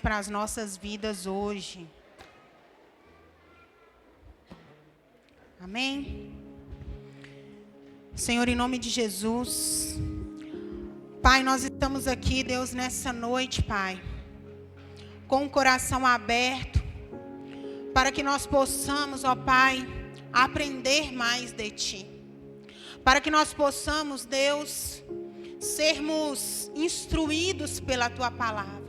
para as nossas vidas hoje. Amém? Senhor, em nome de Jesus, Pai, nós estamos aqui, Deus, nessa noite, Pai, com o coração aberto, para que nós possamos, ó Pai, aprender mais de Ti. Para que nós possamos, Deus, sermos instruídos pela Tua palavra.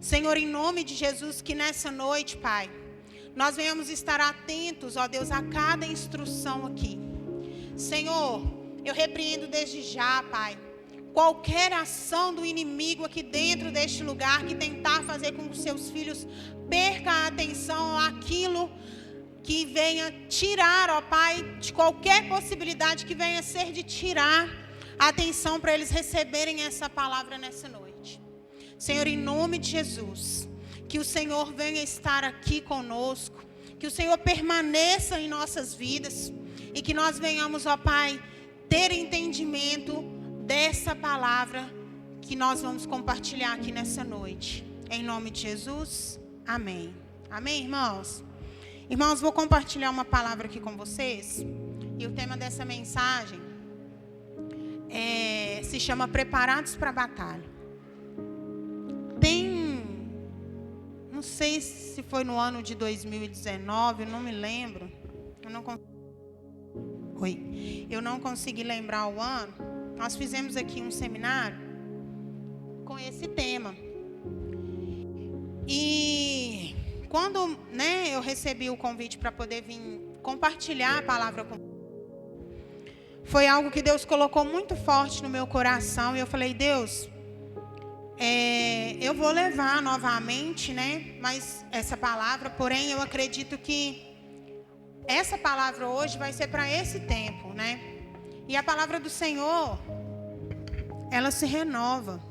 Senhor, em nome de Jesus, que nessa noite, Pai, nós venhamos estar atentos, ó Deus, a cada instrução aqui. Senhor, eu repreendo desde já, Pai, qualquer ação do inimigo aqui dentro deste lugar que tentar fazer com que os seus filhos percam a atenção àquilo que venha tirar, ó Pai, de qualquer possibilidade que venha ser de tirar a atenção para eles receberem essa palavra nessa noite. Senhor, em nome de Jesus, que o Senhor venha estar aqui conosco, que o Senhor permaneça em nossas vidas e que nós venhamos, ó Pai, ter entendimento dessa palavra que nós vamos compartilhar aqui nessa noite. Em nome de Jesus, amém. Amém, irmãos? Irmãos, vou compartilhar uma palavra aqui com vocês. E o tema dessa mensagem se chama Preparados para a Batalha. Não sei se foi no ano de 2019, eu não me lembro. Eu não consegui lembrar o ano. Nós fizemos aqui um seminário com esse tema. E quando, eu recebi o convite para poder vir compartilhar a palavra com vocês, foi algo que Deus colocou muito forte no meu coração. E eu falei, Deus, eu vou levar novamente, mas essa palavra, porém eu acredito que essa palavra hoje vai ser para esse tempo, E a palavra do Senhor, ela se renova,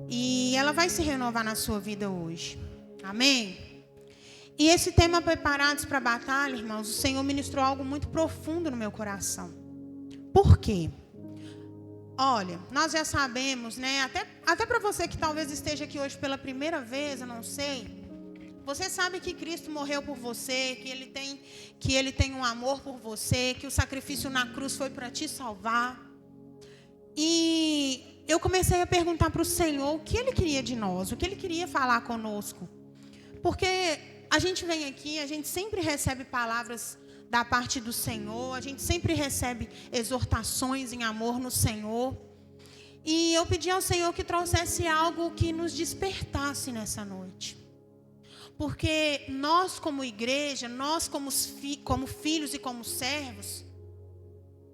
E ela vai se renovar na sua vida hoje. Amém? E esse tema, Preparados para a Batalha, irmãos, o Senhor ministrou algo muito profundo no meu coração. Por quê? Olha, nós já sabemos, até para você que talvez esteja aqui hoje pela primeira vez, eu não sei. Você sabe que Cristo morreu por você, que Ele tem um amor por você, que o sacrifício na cruz foi para te salvar. E eu comecei a perguntar para o Senhor o que Ele queria de nós, o que Ele queria falar conosco. Porque a gente vem aqui, a gente sempre recebe palavras da parte do Senhor, a gente sempre recebe exortações em amor no Senhor. E eu pedi ao Senhor que trouxesse algo que nos despertasse nessa noite. Porque nós como igreja, nós como filhos e como servos,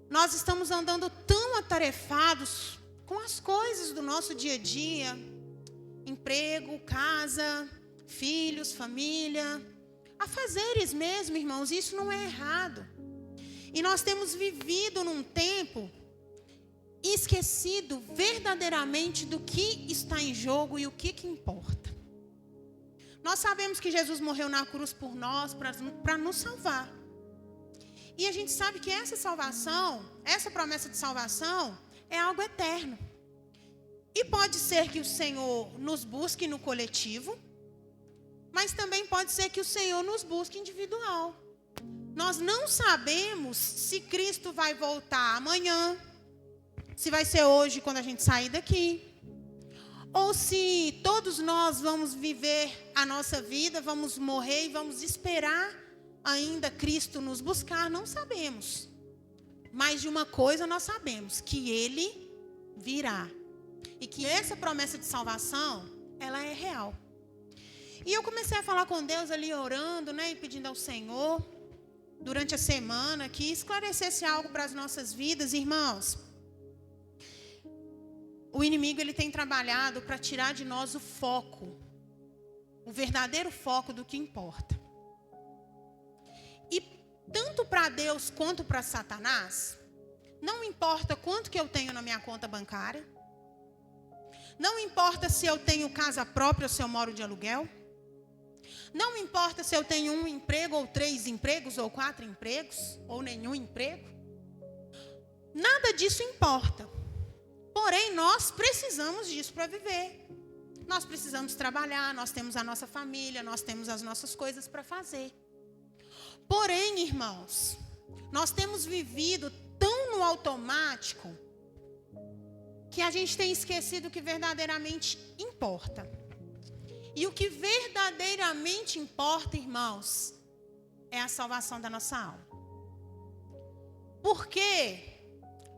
nós estamos andando tão atarefados com as coisas do nosso dia a dia, emprego, casa, filhos, família, afazeres mesmo, irmãos, isso não é errado. E nós temos vivido num tempo esquecido verdadeiramente do que está em jogo e o que importa. Nós sabemos que Jesus morreu na cruz por nós, para nos salvar. E a gente sabe que essa salvação, essa promessa de salvação, é algo eterno. E pode ser que o Senhor nos busque no coletivo, mas também pode ser que o Senhor nos busque individual. Nós não sabemos se Cristo vai voltar amanhã, se vai ser hoje quando a gente sair daqui, ou se todos nós vamos viver a nossa vida, vamos morrer e vamos esperar ainda Cristo nos buscar, não sabemos. Mas de uma coisa nós sabemos, que Ele virá. E que essa promessa de salvação, ela é real. E eu comecei a falar com Deus ali, orando, e pedindo ao Senhor, durante a semana, que esclarecesse algo para as nossas vidas, irmãos. O inimigo, ele tem trabalhado para tirar de nós o foco, o verdadeiro foco do que importa. E tanto para Deus quanto para Satanás, não importa quanto que eu tenho na minha conta bancária, não importa se eu tenho casa própria ou se eu moro de aluguel, não importa se eu tenho 1 emprego ou 3 empregos ou 4 empregos ou nenhum emprego, nada disso importa. Porém, nós precisamos disso para viver. Nós precisamos trabalhar, nós temos a nossa família, nós temos as nossas coisas para fazer. Porém, irmãos, nós temos vivido tão no automático que a gente tem esquecido o que verdadeiramente importa. E o que verdadeiramente importa, irmãos, é a salvação da nossa alma. Porque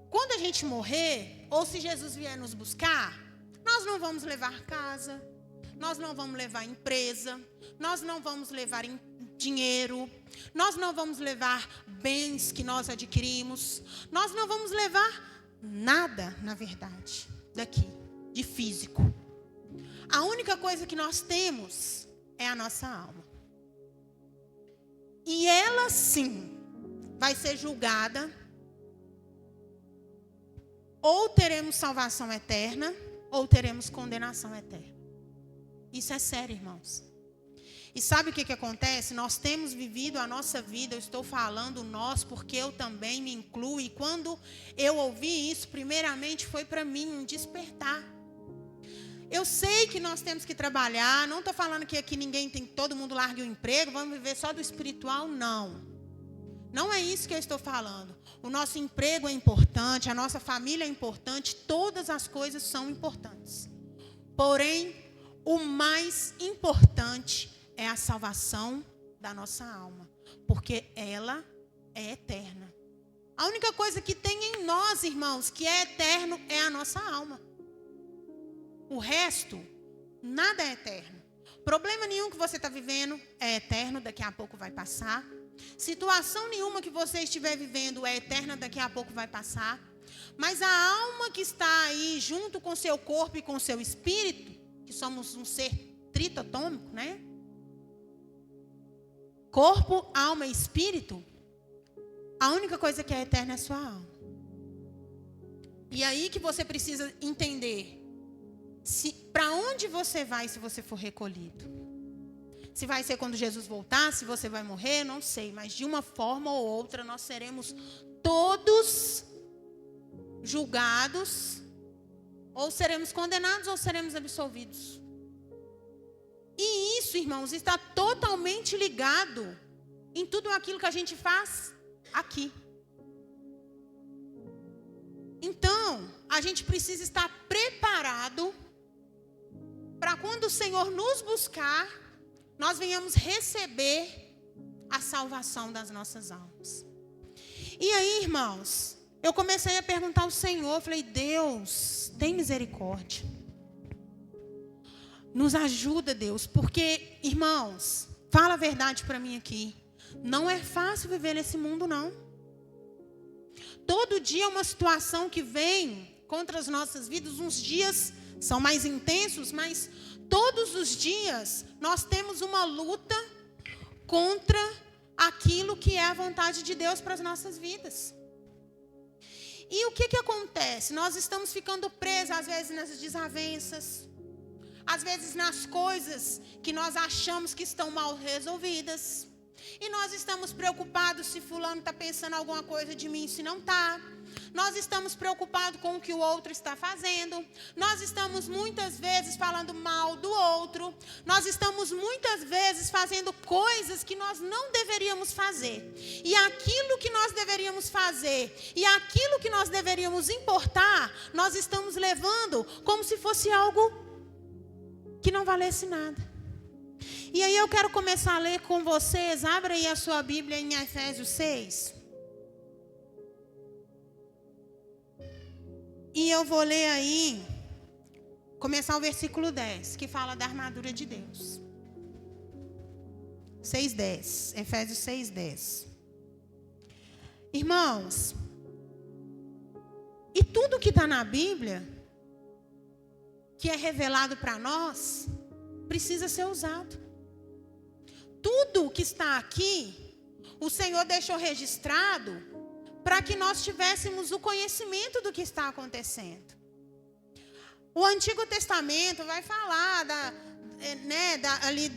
quando a gente morrer, ou se Jesus vier nos buscar, nós não vamos levar casa, nós não vamos levar empresa, nós não vamos levar dinheiro, nós não vamos levar bens que nós adquirimos, nós não vamos levar nada, na verdade, daqui, de físico. A única coisa que nós temos é a nossa alma. E ela sim vai ser julgada. Ou teremos salvação eterna, ou teremos condenação eterna. Isso é sério, irmãos. E sabe o que acontece? Nós temos vivido a nossa vida, eu estou falando nós, porque eu também me incluo. E quando eu ouvi isso, primeiramente foi para mim um despertar. Eu sei que nós temos que trabalhar, não estou falando que aqui todo mundo largue o emprego, vamos viver só do espiritual, não. Não é isso que eu estou falando. O nosso emprego é importante, a nossa família é importante, todas as coisas são importantes. Porém, o mais importante é a salvação da nossa alma, porque ela é eterna. A única coisa que tem em nós, irmãos, que é eterno é a nossa alma. O resto, nada é eterno. Problema nenhum que você está vivendo é eterno, daqui a pouco vai passar. Situação nenhuma que você estiver vivendo é eterna, daqui a pouco vai passar. Mas a alma que está aí junto com seu corpo e com seu espírito, que somos um ser tritotômico, né? Corpo, alma e espírito, a única coisa que é eterna é a sua alma. E aí que você precisa entender para onde você vai se você for recolhido. Se vai ser quando Jesus voltar, se você vai morrer, não sei. Mas de uma forma ou outra nós seremos todos julgados. Ou seremos condenados ou seremos absolvidos. E isso, irmãos, está totalmente ligado em tudo aquilo que a gente faz aqui. Então, a gente precisa estar preparado para quando o Senhor nos buscar, nós venhamos receber a salvação das nossas almas. E aí, irmãos, eu comecei a perguntar ao Senhor, falei, Deus, tem misericórdia. Nos ajuda, Deus, porque, irmãos, fala a verdade para mim aqui. Não é fácil viver nesse mundo, não. Todo dia é uma situação que vem contra as nossas vidas. Uns dias são mais intensos, mas todos os dias nós temos uma luta contra aquilo que é a vontade de Deus para as nossas vidas. E o que acontece? Nós estamos ficando presos, às vezes, nas desavenças, às vezes nas coisas que nós achamos que estão mal resolvidas. E nós estamos preocupados se fulano está pensando alguma coisa de mim, se não está. Nós estamos preocupados com o que o outro está fazendo. Nós estamos muitas vezes falando mal do outro. Nós estamos muitas vezes fazendo coisas que nós não deveríamos fazer. E aquilo que nós deveríamos fazer e aquilo que nós deveríamos importar, nós estamos levando como se fosse algo que não valesse nada. E aí eu quero começar a ler com vocês. Abra aí a sua Bíblia em Efésios 6. E eu vou ler aí, começar o versículo 10, que fala da armadura de Deus. 6:10, Efésios 6:10. Irmãos, e tudo que está na Bíblia, que é revelado para nós, precisa ser usado. Tudo que está aqui, o Senhor deixou registrado para que nós tivéssemos o conhecimento do que está acontecendo. O Antigo Testamento vai falar ali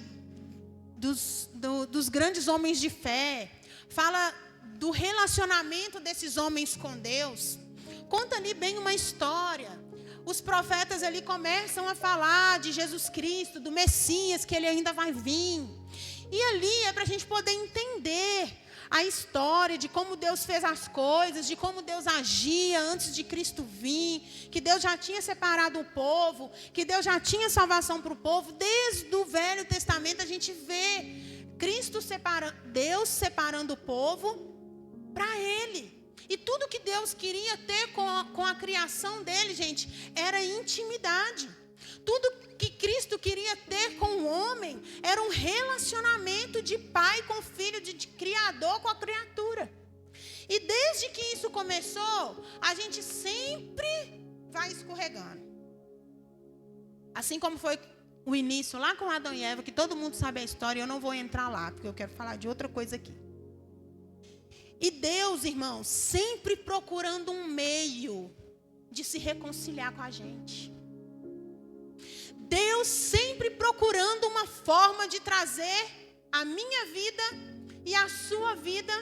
dos grandes homens de fé, fala do relacionamento desses homens com Deus, conta ali bem uma história. os profetas ali começam a falar de Jesus Cristo, do Messias, que ele ainda vai vir. E ali é para a gente poder entender a história de como Deus fez as coisas, de como Deus agia antes de Cristo vir, que Deus já tinha separado o povo, que Deus já tinha salvação para o povo. Desde o Velho Testamento a gente vê Deus separando o povo para Ele. E tudo que Deus queria ter com a criação dele, gente, era intimidade. Tudo que Cristo queria ter com o homem era um relacionamento de pai com filho, de criador com a criatura. E desde que isso começou, a gente sempre vai escorregando. Assim como foi o início lá com Adão e Eva, que todo mundo sabe a história, eu não vou entrar lá, porque eu quero falar de outra coisa aqui. E Deus, irmãos, sempre procurando um meio de se reconciliar com a gente. Deus sempre procurando uma forma de trazer a minha vida e a sua vida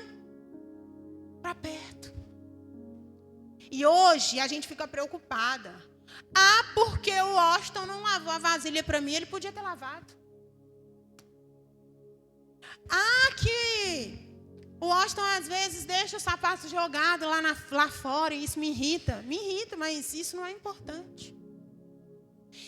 para perto. E hoje a gente fica preocupada. Porque o Austin não lavou a vasilha para mim, ele podia ter lavado. Que o Austin às vezes deixa o sapato jogado lá fora e isso me irrita. Me irrita, mas isso não é importante.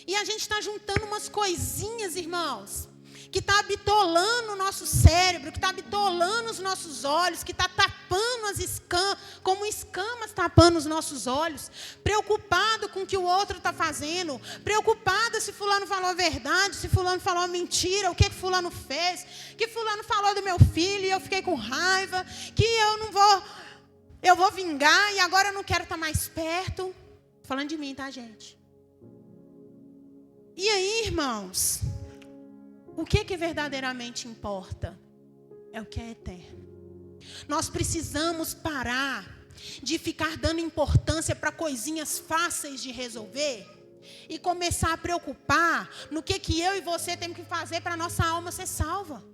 E a gente está juntando umas coisinhas, irmãos, que está bitolando o nosso cérebro, que está bitolando os nossos olhos, que está tapando as escamas, como escamas tapando os nossos olhos, preocupado com o que o outro está fazendo, preocupado se fulano falou a verdade, se fulano falou a mentira, o que fulano fez, que fulano falou do meu filho e eu fiquei com raiva, que eu vou vingar e agora eu não quero estar mais perto. Falando de mim, tá, gente? E aí, irmãos, o que verdadeiramente importa? É o que é eterno. Nós precisamos parar de ficar dando importância para coisinhas fáceis de resolver e começar a preocupar no que eu e você temos que fazer para a nossa alma ser salva.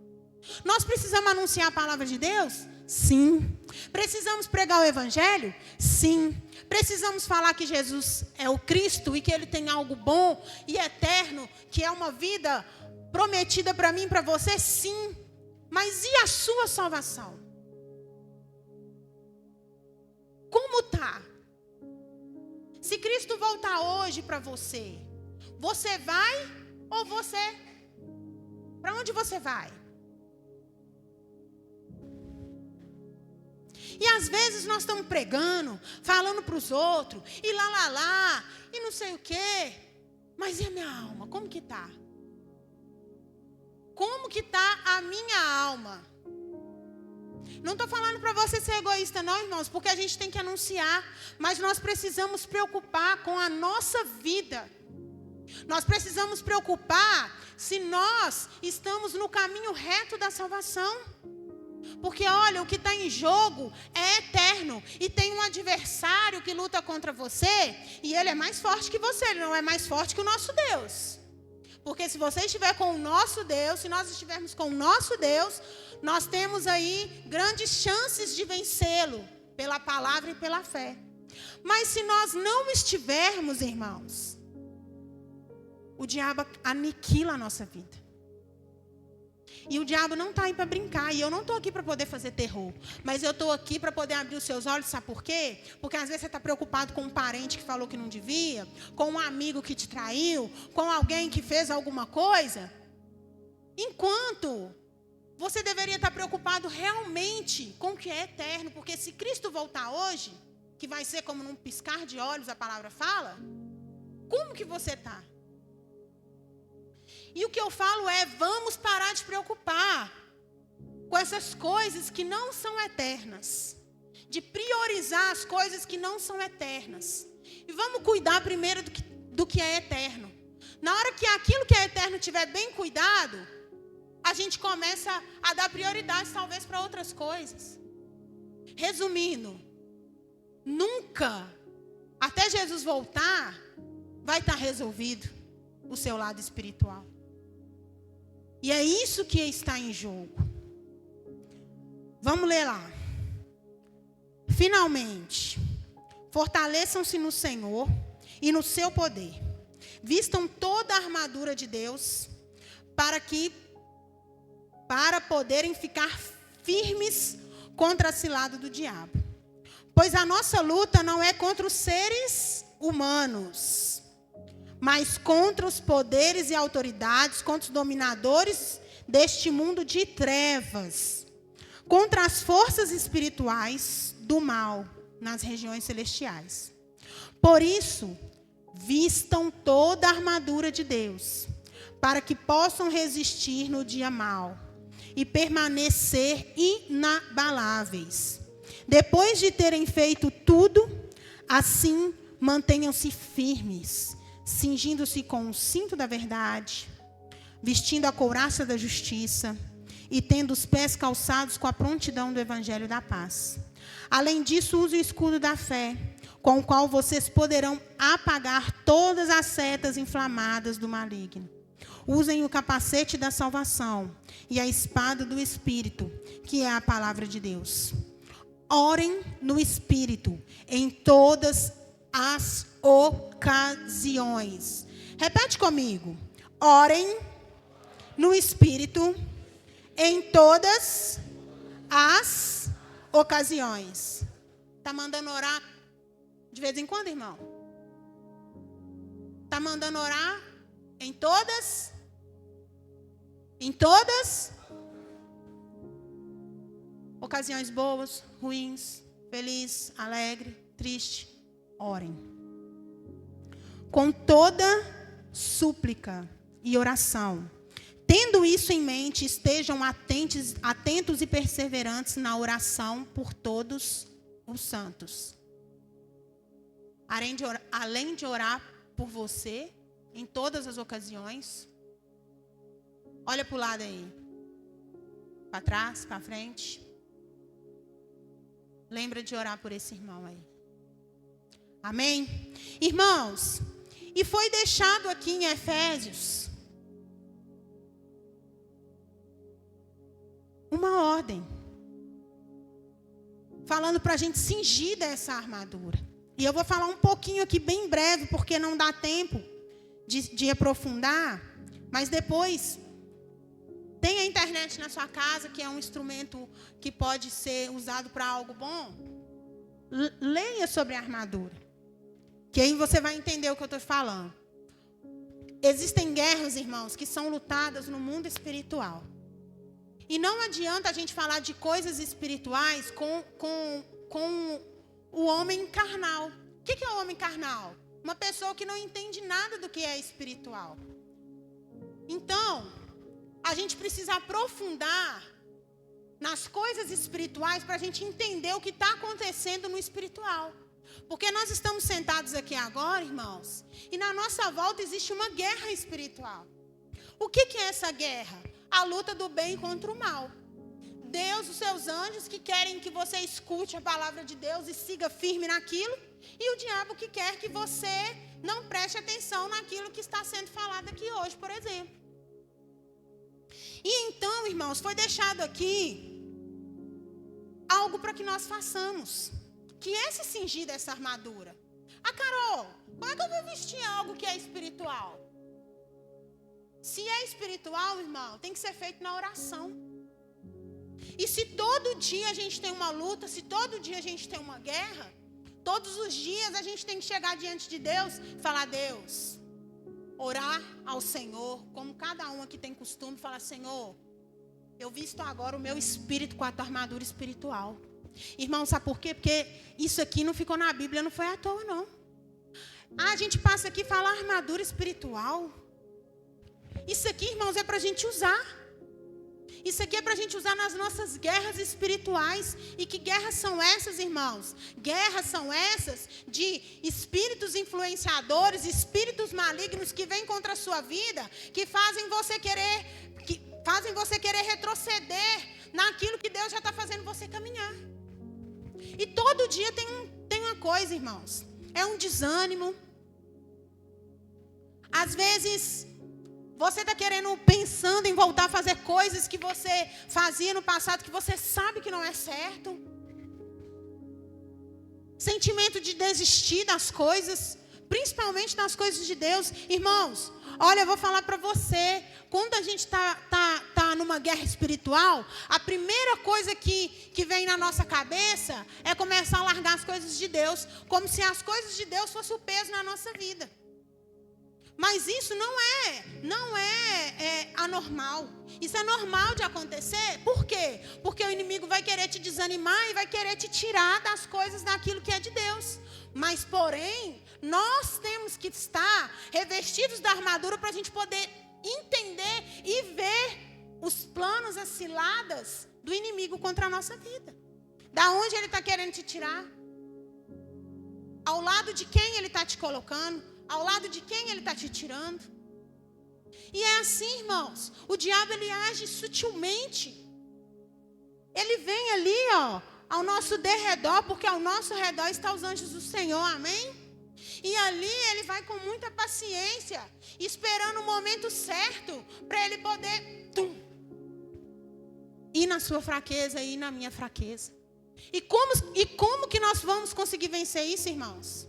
Nós precisamos anunciar a palavra de Deus? Sim. Precisamos pregar o evangelho? Sim. Precisamos falar que Jesus é o Cristo e que Ele tem algo bom e eterno, que é uma vida prometida para mim e para você? Sim. Mas e a sua salvação? Como está? Se Cristo voltar hoje para você, você vai ou você... Para onde você vai? E às vezes nós estamos pregando, falando para os outros, e lá, e não sei o quê. Mas e a minha alma? Como que está? Como que está a minha alma? Não estou falando para você ser egoísta não, irmãos, porque a gente tem que anunciar. Mas nós precisamos preocupar com a nossa vida. Nós precisamos preocupar se nós estamos no caminho reto da salvação. Porque olha, o que está em jogo é eterno. E tem um adversário que luta contra você. E ele é mais forte que você. Ele não é mais forte que o nosso Deus. Porque se você estiver com o nosso Deus, se nós estivermos com o nosso Deus, nós temos aí grandes chances de vencê-lo. Pela palavra e pela fé. Mas se nós não estivermos, irmãos, o diabo aniquila a nossa vida. E o diabo não está aí para brincar. E eu não estou aqui para poder fazer terror. Mas eu estou aqui para poder abrir os seus olhos. Sabe por quê? Porque às vezes você está preocupado com um parente que falou que não devia. Com um amigo que te traiu. Com alguém que fez alguma coisa. Enquanto você deveria estar preocupado realmente com o que é eterno. Porque se Cristo voltar hoje, que vai ser como num piscar de olhos, a palavra fala. Como que você está? E o que eu falo é, vamos parar de preocupar com essas coisas que não são eternas. De priorizar as coisas que não são eternas. E vamos cuidar primeiro do que é eterno. Na hora que aquilo que é eterno estiver bem cuidado, a gente começa a dar prioridade talvez para outras coisas. Resumindo, nunca, até Jesus voltar, vai estar resolvido o seu lado espiritual. E é isso que está em jogo. Vamos ler lá. Finalmente, fortaleçam-se no Senhor e no seu poder. Vistam toda a armadura de Deus para poderem ficar firmes contra a cilada do diabo. Pois a nossa luta não é contra os seres humanos, mas contra os poderes e autoridades, contra os dominadores deste mundo de trevas, contra as forças espirituais do mal nas regiões celestiais. Por isso, vistam toda a armadura de Deus, para que possam resistir no dia mau e permanecer inabaláveis. Depois de terem feito tudo, assim mantenham-se firmes, cingindo-se com o cinto da verdade, vestindo a couraça da justiça e tendo os pés calçados com a prontidão do evangelho da paz. Além disso, use o escudo da fé, com o qual vocês poderão apagar todas as setas inflamadas do maligno. Usem o capacete da salvação e a espada do Espírito, que é a palavra de Deus. Orem no Espírito em todas as ocasiões. Repete comigo. Orem no Espírito em todas as ocasiões. Está mandando orar de vez em quando, irmão? Está mandando orar em todas? Em todas? Ocasiões boas, ruins, feliz, alegre, triste. Orem. Com toda súplica e oração. Tendo isso em mente, estejam atentos e perseverantes na oração por todos os santos. Além de orar por você, em todas as ocasiões, olha para o lado aí. Para trás, para frente. Lembra de orar por esse irmão aí. Amém? Irmãos, e foi deixado aqui em Efésios uma ordem, falando para a gente cingir dessa armadura. E eu vou falar um pouquinho aqui bem breve, porque não dá tempo de aprofundar, mas depois tem a internet na sua casa, que é um instrumento que pode ser usado para algo bom. Leia sobre a armadura, que aí você vai entender o que eu estou falando. Existem guerras, irmãos, que são lutadas no mundo espiritual. E não adianta a gente falar de coisas espirituais com o homem carnal. O que é o homem carnal? Uma pessoa que não entende nada do que é espiritual. Então, a gente precisa aprofundar nas coisas espirituais para a gente entender o que está acontecendo no espiritual. Porque nós estamos sentados aqui agora, irmãos, e na nossa volta existe uma guerra espiritual. O que é essa guerra? A luta do bem contra o mal. Deus, os seus anjos que querem que você escute a palavra de Deus e siga firme naquilo, e o diabo que quer que você não preste atenção naquilo que está sendo falado aqui hoje, por exemplo. E então, irmãos, foi deixado aqui algo para que nós façamos, que é se cingir dessa armadura. Ah, Carol, como é que eu vou vestir algo que é espiritual? Se é espiritual, irmão, tem que ser feito na oração. E se todo dia a gente tem uma luta, se todo dia a gente tem uma guerra, todos os dias a gente tem que chegar diante de Deus e falar: Deus, orar ao Senhor, como cada um aqui tem costume, falar: Senhor, eu visto agora o meu espírito com a tua armadura espiritual. Irmão, sabe por quê? Porque isso aqui não ficou na Bíblia, não foi à toa, não. A gente passa aqui e fala armadura espiritual. Isso aqui, irmãos, é para a gente usar. Isso aqui é para a gente usar nas nossas guerras espirituais. E que guerras são essas, irmãos? Guerras são essas de espíritos influenciadores, espíritos malignos que vêm contra a sua vida, que fazem você querer retroceder naquilo que Deus já está fazendo você caminhar. E todo dia tem uma coisa, irmãos. É um desânimo. Às vezes você está pensando em voltar a fazer coisas que você fazia no passado, que você sabe que não é certo. Sentimento de desistir das coisas, principalmente nas coisas de Deus. Irmãos, olha, eu vou falar para você, quando a gente tá numa guerra espiritual, a primeira coisa que vem na nossa cabeça é começar a largar as coisas de Deus, como se as coisas de Deus fossem o peso na nossa vida. Mas isso não é anormal. Isso é normal de acontecer. Por quê? Porque o inimigo vai querer te desanimar e vai querer te tirar das coisas daquilo que é de Deus. Mas, porém, nós temos que estar revestidos da armadura para a gente poder entender e ver os planos, as ciladas do inimigo contra a nossa vida. Da onde ele está querendo te tirar? Ao lado de quem ele está te colocando? Ao lado de quem ele está te tirando? E é assim, irmãos, o diabo ele age sutilmente. Ele vem ali, ao nosso derredor, porque ao nosso redor estão os anjos do Senhor, amém? E ali ele vai com muita paciência, esperando o momento certo, para ele poder ir na sua fraqueza e ir na minha fraqueza. E como que nós vamos conseguir vencer isso, irmãos?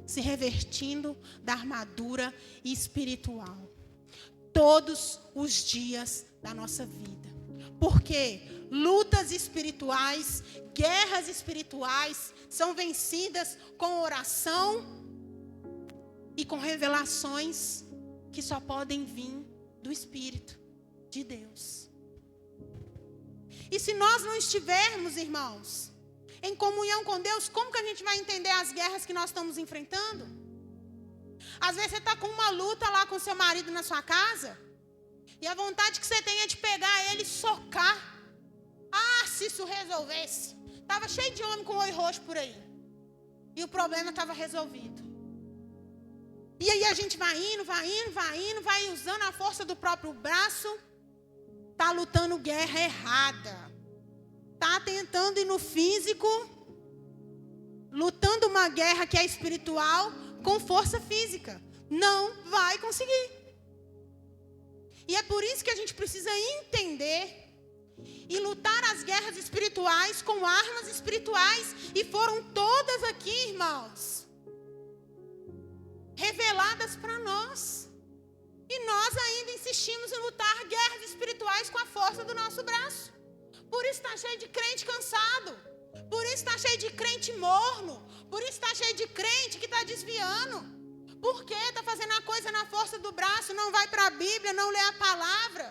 Se revertindo da armadura espiritual. Todos os dias da nossa vida. Porque lutas espirituais, guerras espirituais são vencidas com oração e com revelações que só podem vir do Espírito de Deus. E se nós não estivermos, irmãos, em comunhão com Deus, como que a gente vai entender as guerras que nós estamos enfrentando? Às vezes você está com uma luta lá com seu marido na sua casa, e a vontade que você tem é de pegar ele e socar. Ah, se isso resolvesse. Estava cheio de homem com olho roxo por aí. E o problema estava resolvido. E aí a gente vai indo, vai usando a força do próprio braço. Está lutando guerra errada. Está tentando ir no físico, lutando uma guerra que é espiritual com força física. Não vai conseguir. E é por isso que a gente precisa entender e lutar as guerras espirituais com armas espirituais. E foram todas aqui, irmãos, reveladas para nós. E nós ainda insistimos em lutar guerras espirituais com a força do nosso braço. Por isso está cheio de crente cansado. Por isso está cheio de crente morno. Por isso está cheio de crente que está desviando. Por quê? Está fazendo a coisa na força do braço, não vai para a Bíblia, não lê a palavra.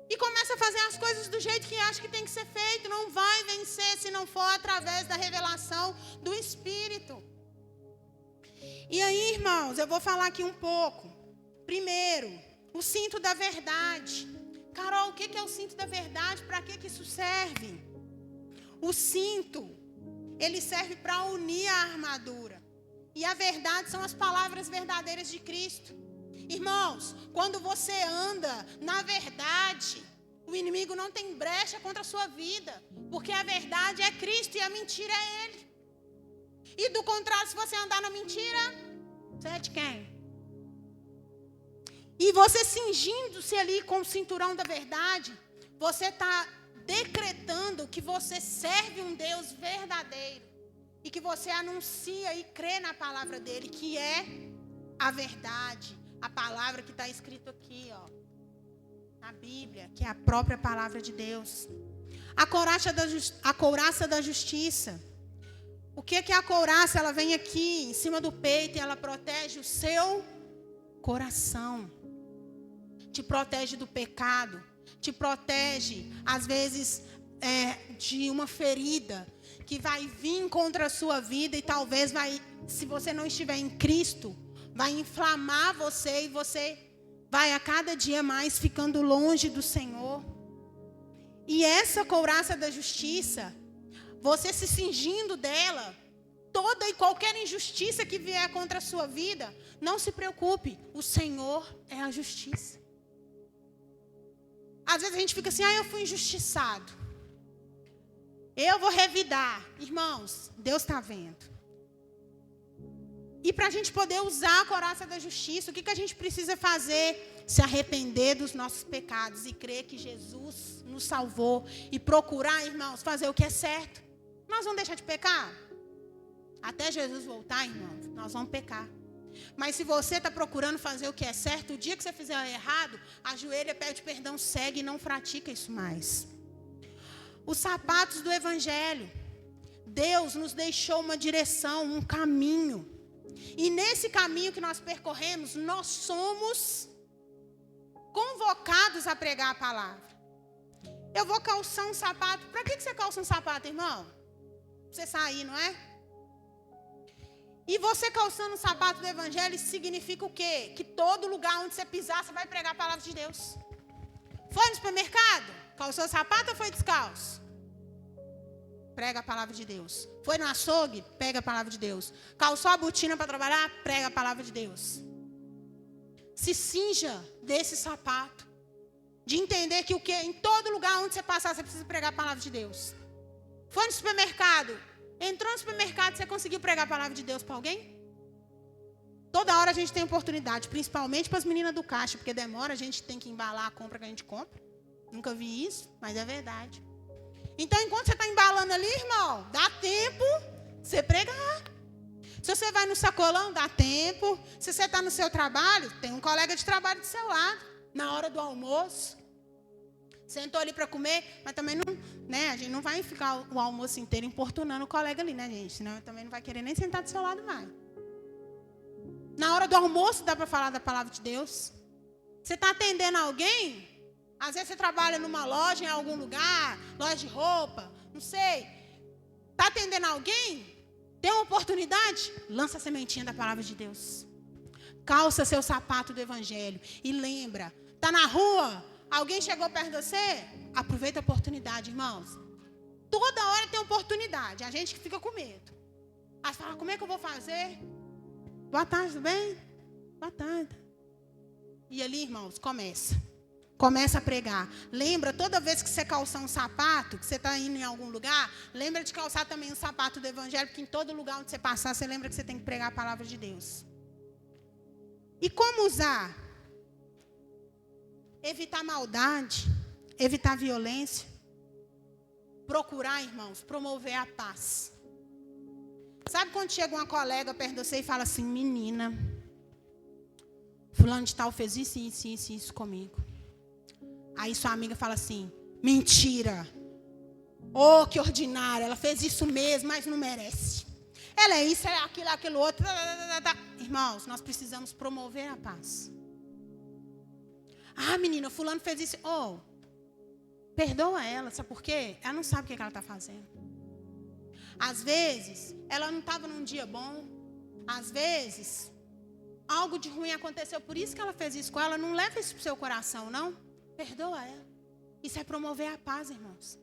E começa a fazer as coisas do jeito que acha que tem que ser feito. Não vai vencer se não for através da revelação do Espírito. E aí, irmãos, eu vou falar aqui um pouco. Primeiro, o cinto da verdade. Carol, o que é o cinto da verdade? Para que isso serve? O cinto, ele serve para unir a armadura. E a verdade são as palavras verdadeiras de Cristo. Irmãos, quando você anda na verdade, o inimigo não tem brecha contra a sua vida. Porque a verdade é Cristo e a mentira é Ele. E do contrário, se você andar na mentira, você é de quem? E você cingindo-se ali com o cinturão da verdade, você está decretando que você serve um Deus verdadeiro. E que você anuncia e crê na palavra dele, que é a verdade. A palavra que está escrito aqui, na Bíblia, que é a própria palavra de Deus. A couraça da justiça. O que é a couraça? Ela vem aqui em cima do peito e ela protege o seu coração. Te protege do pecado. Te protege, às vezes, de uma ferida que vai vir contra a sua vida e talvez se você não estiver em Cristo, vai inflamar você e você vai a cada dia mais ficando longe do Senhor. E essa couraça da justiça, você se cingindo dela, toda e qualquer injustiça que vier contra a sua vida, não se preocupe, o Senhor é a justiça. Às vezes a gente fica assim, eu fui injustiçado. Eu vou revidar. Irmãos, Deus está vendo. E para a gente poder usar a couraça da justiça, o que a gente precisa fazer? Se arrepender dos nossos pecados e crer que Jesus nos salvou. E procurar, irmãos, fazer o que é certo. Nós vamos deixar de pecar? Até Jesus voltar, irmãos, nós vamos pecar. Mas se você está procurando fazer o que é certo, o dia que você fizer errado, ajoelha, pede perdão, segue e não pratica isso mais. Os sapatos do Evangelho. Deus nos deixou uma direção, um caminho. E nesse caminho que nós percorremos, nós somos convocados a pregar a palavra. Eu vou calçar um sapato. Para que você calça um sapato, irmão? Para você sair, não é? E você calçando o sapato do Evangelho significa o quê? Que todo lugar onde você pisar, você vai pregar a palavra de Deus. Foi no supermercado? Calçou o sapato ou foi descalço? Prega a palavra de Deus. Foi no açougue? Pega a palavra de Deus. Calçou a botina para trabalhar? Prega a palavra de Deus. Se cinja desse sapato. De entender que o quê? Em todo lugar onde você passar, você precisa pregar a palavra de Deus. Foi no supermercado? Entrou no supermercado, você conseguiu pregar a palavra de Deus para alguém? Toda hora a gente tem oportunidade, principalmente para as meninas do caixa, porque demora, a gente tem que embalar a compra que a gente compra. Nunca vi isso, mas é verdade. Então, enquanto você está embalando ali, irmão, dá tempo você pregar. Se você vai no sacolão, dá tempo. Se você está no seu trabalho, tem um colega de trabalho do seu lado, na hora do almoço. Sentou ali para comer, mas também não, né? A gente não vai ficar o almoço inteiro importunando o colega ali, né, gente? Senão também não vai querer nem sentar do seu lado mais. Na hora do almoço dá para falar da palavra de Deus. Você está atendendo alguém? Às vezes você trabalha numa loja, em algum lugar, loja de roupa, não sei. Está atendendo alguém? Tem uma oportunidade? Lança a sementinha da palavra de Deus. Calça seu sapato do Evangelho. E lembra, está na rua? Alguém chegou perto de você? Aproveita a oportunidade, irmãos. Toda hora tem oportunidade. A gente fica com medo. Aí fala, como é que eu vou fazer? Boa tarde, tudo bem? Boa tarde. E ali, irmãos, começa a pregar. Lembra, toda vez que você calçar um sapato, que você está indo em algum lugar, lembra de calçar também um sapato do Evangelho, porque em todo lugar onde você passar, você lembra que você tem que pregar a palavra de Deus. E como usar? Evitar maldade, evitar violência. Procurar, irmãos, promover a paz. Sabe quando chega uma colega perto de você e fala assim, menina, fulano de tal fez isso, isso, isso, isso comigo. Aí sua amiga fala assim, mentira. Oh, que ordinária, ela fez isso mesmo, mas não merece. Ela é isso, é aquilo, é aquilo outro. Irmãos, nós precisamos promover a paz. Ah, menina, fulano fez isso. Oh, perdoa ela, sabe por quê? Ela não sabe o que ela está fazendo. Às vezes, ela não estava num dia bom. Às vezes, algo de ruim aconteceu, por isso que ela fez isso com ela. Não leva isso para o seu coração, não. Perdoa ela. Isso é promover a paz, irmãos.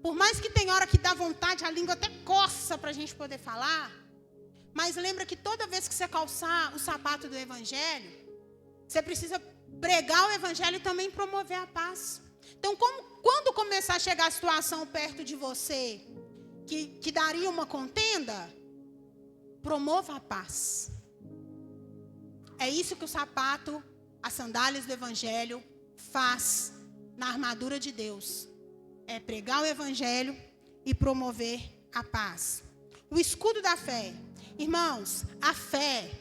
Por mais que tenha hora que dá vontade, a língua até coça para a gente poder falar. Mas lembra que toda vez que você calçar o sapato do Evangelho, você precisa pregar o Evangelho e também promover a paz. Então, quando começar a chegar a situação perto de você que daria uma contenda, promova a paz. É isso que o sapato, as sandálias do Evangelho faz na armadura de Deus. É pregar o Evangelho e promover a paz. O escudo da fé. Irmãos, a fé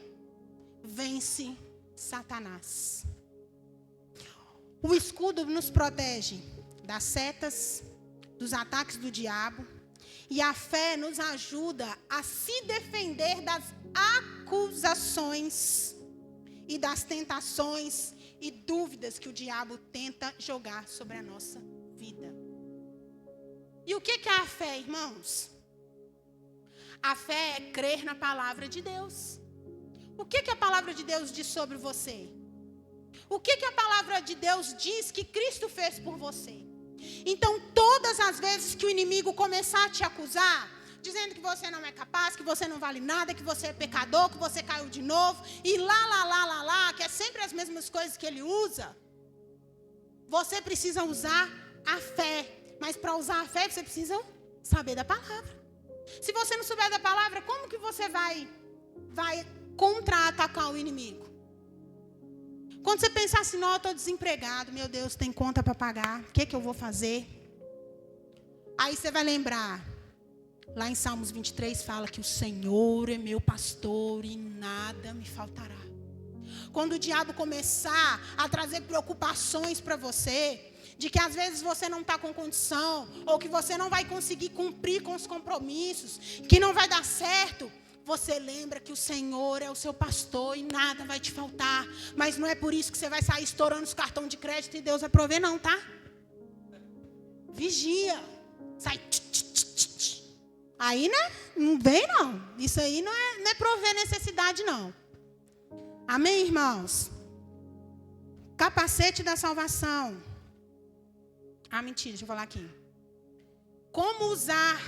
vence Satanás. O escudo nos protege das setas, dos ataques do diabo. E a fé nos ajuda a se defender das acusações e das tentações e dúvidas que o diabo tenta jogar sobre a nossa vida. E o que é a fé, irmãos? A fé é crer na palavra de Deus. O que a palavra de Deus diz sobre você? O que a palavra de Deus diz que Cristo fez por você? Então, todas as vezes que o inimigo começar a te acusar, dizendo que você não é capaz, que você não vale nada, que você é pecador, que você caiu de novo, e lá, que é sempre as mesmas coisas que ele usa, você precisa usar a fé. Mas para usar a fé, você precisa saber da palavra. Se você não souber da palavra, como que você vai contra-atacar o inimigo? Quando você pensar assim, não, eu estou desempregado, meu Deus, tem conta para pagar, o que eu vou fazer? Aí você vai lembrar, Lá em Salmos 23 fala que o Senhor é meu pastor e nada me faltará. Quando o diabo começar a trazer preocupações para você, de que às vezes você não está com condição, ou que você não vai conseguir cumprir com os compromissos, que não vai dar certo, você lembra que o Senhor é o seu pastor e nada vai te faltar. Mas não é por isso que você vai sair estourando os cartões de crédito e Deus vai prover não, tá? Vigia. Sai. Aí, né? Não vem não. Isso aí não é prover necessidade não. Amém, irmãos? Capacete da salvação. Mentira, deixa eu falar aqui. Como usar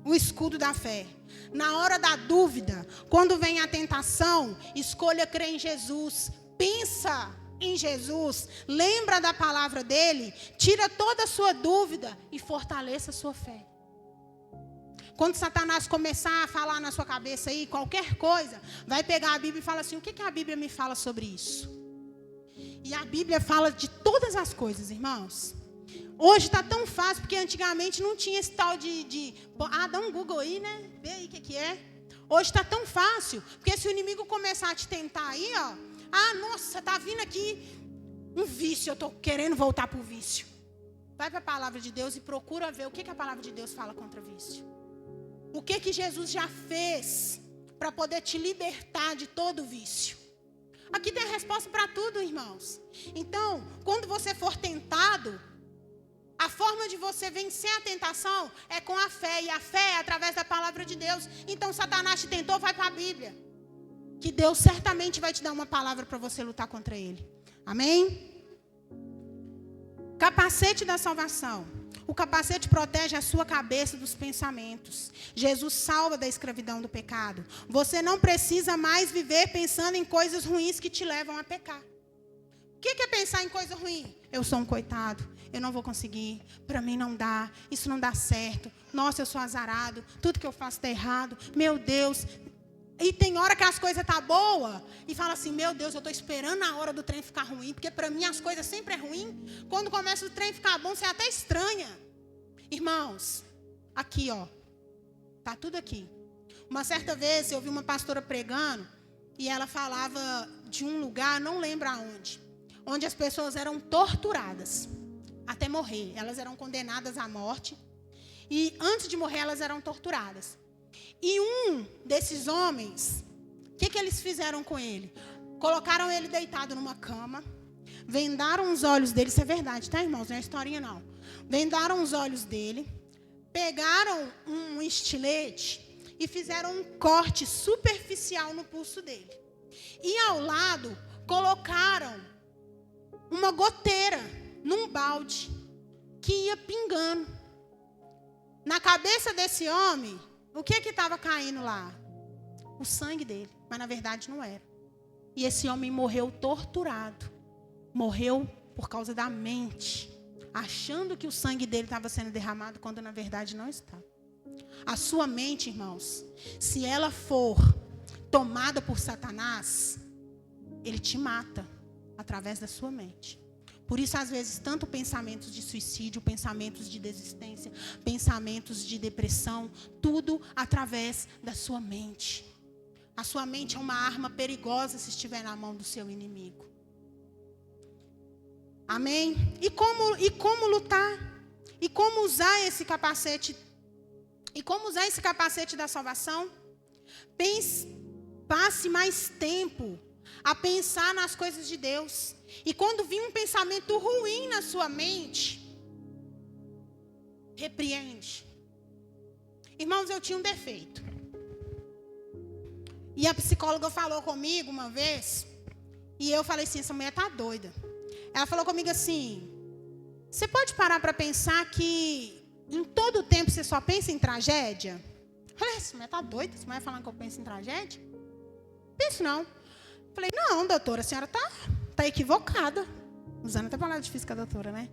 o escudo da fé? Na hora da dúvida, quando vem a tentação, escolha crer em Jesus. Pensa em Jesus. Lembra da palavra dele. Tira toda a sua dúvida e fortaleça a sua fé. Quando Satanás começar a falar na sua cabeça aí, qualquer coisa, vai pegar a Bíblia e fala assim, o que a Bíblia me fala sobre isso? E a Bíblia fala de todas as coisas, irmãos. Hoje está tão fácil, porque antigamente não tinha esse tal dá um Google aí, né? Vê aí o que é. Hoje está tão fácil, porque se o inimigo começar a te tentar aí, nossa, está vindo aqui um vício, eu estou querendo voltar para o vício. Vai para a palavra de Deus e procura ver o que a palavra de Deus fala contra vício. O que Jesus já fez para poder te libertar de todo vício. Aqui tem a resposta para tudo, irmãos. Então, quando você for tentado, a forma de você vencer a tentação é com a fé. E a fé é através da palavra de Deus. Então, Satanás te tentou, vai para a Bíblia. Que Deus certamente vai te dar uma palavra para você lutar contra ele. Amém? Capacete da salvação. O capacete protege a sua cabeça dos pensamentos. Jesus salva da escravidão do pecado. Você não precisa mais viver pensando em coisas ruins que te levam a pecar. O que é pensar em coisa ruim? Eu sou um coitado, eu não vou conseguir, para mim não dá, isso não dá certo. Nossa, eu sou azarado, tudo que eu faço está errado. Meu Deus. E tem hora que as coisas estão boas e fala assim, meu Deus, eu estou esperando a hora do trem ficar ruim, porque para mim as coisas sempre é ruim. Quando começa o trem ficar bom, você até estranha. Irmãos, aqui tá tudo aqui. Uma certa vez eu ouvi uma pastora pregando e ela falava de um lugar, não lembro aonde, onde as pessoas eram torturadas até morrer. Elas eram condenadas à morte e antes de morrer elas eram torturadas. E um desses homens, o que eles fizeram com ele? Colocaram ele deitado numa cama, vendaram os olhos dele, isso é verdade, tá, irmãos? Não é historinha, não. Vendaram os olhos dele, pegaram um estilete e fizeram um corte superficial no pulso dele. E ao lado, colocaram uma goteira num balde que ia pingando. Na cabeça desse homem, o que estava caindo lá? O sangue dele, mas na verdade não era. E esse homem morreu torturado. Morreu por causa da mente, achando que o sangue dele estava sendo derramado, quando na verdade não estava. A sua mente, irmãos, se ela for tomada por Satanás, ele te mata através da sua mente. Por isso, às vezes, tanto pensamentos de suicídio, pensamentos de desistência, pensamentos de depressão, tudo através da sua mente. A sua mente é uma arma perigosa se estiver na mão do seu inimigo. Amém? E como lutar? E como usar esse capacete? E como usar esse capacete da salvação? Passe mais tempo a pensar nas coisas de Deus. E quando vir um pensamento ruim na sua mente, repreende. Irmãos, eu tinha um defeito. E a psicóloga falou comigo uma vez, e eu falei assim, essa mulher está doida. Ela falou comigo assim, você pode parar para pensar que em todo o tempo você só pensa em tragédia? Eu falei, essa mulher está doida, essa mulher falando que eu penso em tragédia? Penso não. Eu falei, não, doutora, a senhora está equivocada. Usando até a palavra difícil com a doutora, né?